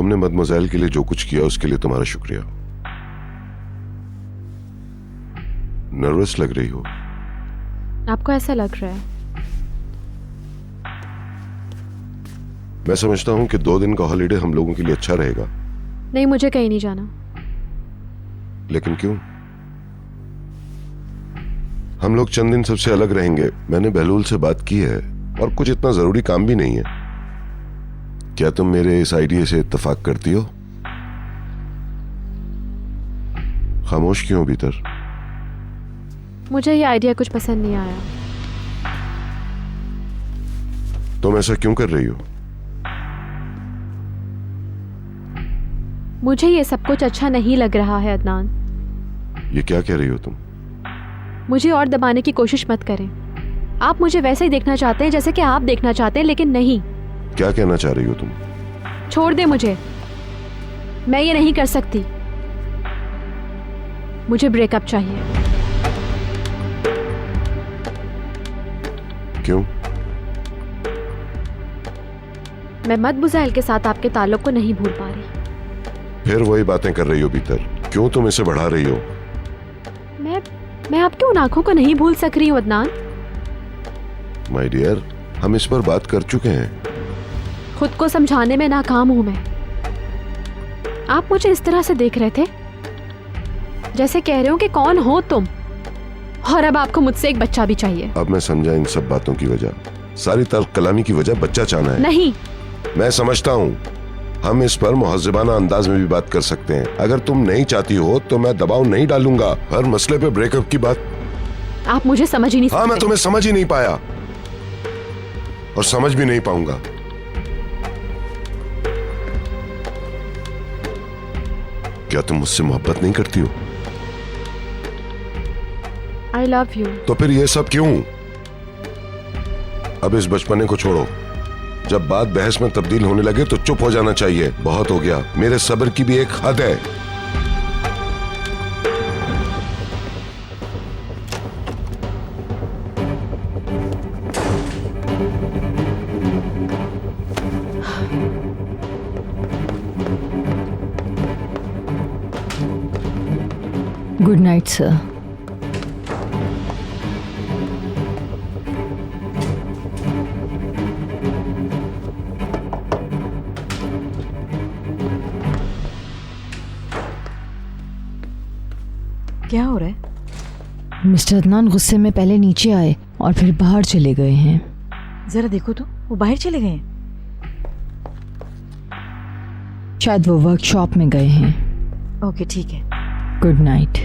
तुमने मदमोज़ेल के लिए जो कुछ किया उसके लिए तुम्हारा शुक्रिया। नर्वस लग रही हो। आपको ऐसा लग रहा है? मैं समझता हूं कि 2 दिन का हॉलिडे हम लोगों के लिए अच्छा रहेगा। नहीं, मुझे कहीं नहीं जाना। लेकिन क्यों? हम लोग चंद दिन सबसे अलग रहेंगे। मैंने बहलूल से बात की है और कुछ इतना जरूरी काम भी नहीं है। क्या तुम मेरे इस आइडिया से इत्तेफाक करती हो? खामोश क्यों भीतर? मुझे ये आइडिया कुछ पसंद नहीं आया। तुम ऐसा क्यों कर रही हो? मुझे ये सब कुछ अच्छा नहीं लग रहा है अदनान। ये क्या कह रही हो तुम? मुझे और दबाने की कोशिश मत करें। आप मुझे वैसे ही देखना चाहते हैं जैसे कि आप देखना चाहते हैं, लेकिन नहीं। क्या कहना चाह रही हो तुम? छोड़ दे मुझे। मैं ये नहीं कर सकती। मुझे ब्रेकअप चाहिए। क्यों? मैं मदमोज़ेल के साथ आपके ताल्लुक को नहीं भूल पा रही। फिर वही बातें कर रही हो भीतर। क्यों तुम इसे बढ़ा रही हो? मैं आपकी उन आंखों को नहीं भूल सक रही हूँ अदनान। माय डियर, हम इस पर बात कर चुके हैं। खुद को समझाने में नाकाम हूं मैं। आप मुझे इस तरह से देख रहे थे जैसे कह रहे हो कि कौन हो तुम, और अब आपको मुझसे एक बच्चा भी चाहिए। अब मैं समझा इन सब बातों की वजह। सारी तल्ख कलामी की वजह बच्चा चाहना है। नहीं। मैं समझता हूँ। हम इस पर मुहज़्ज़बाना अंदाज में भी बात कर सकते हैं। अगर तुम नहीं चाहती हो तो मैं दबाव नहीं डालूंगा। हर मसले पे ब्रेकअप की बात। आप मुझे समझ ही नहीं सकते। हाँ, मैं तुम्हें समझ ही नहीं पाया और समझ भी नहीं पाऊंगा। क्या तुम मुझसे मोहब्बत नहीं करती हो? I love you. तो फिर ये सब क्यों? अब इस बचपने को छोड़ो। जब बात बहस में तब्दील होने लगे तो चुप हो जाना चाहिए। बहुत हो गया। मेरे सब्र की भी एक हद है। Good night sir. क्या हो रहा है? मिस्टर अदनान गुस्से में पहले नीचे आए और फिर बाहर चले गए हैं। जरा देखो तो, वो बाहर चले गए हैं। शायद वो वर्कशॉप में गए हैं। ओके, ठीक है। Good night.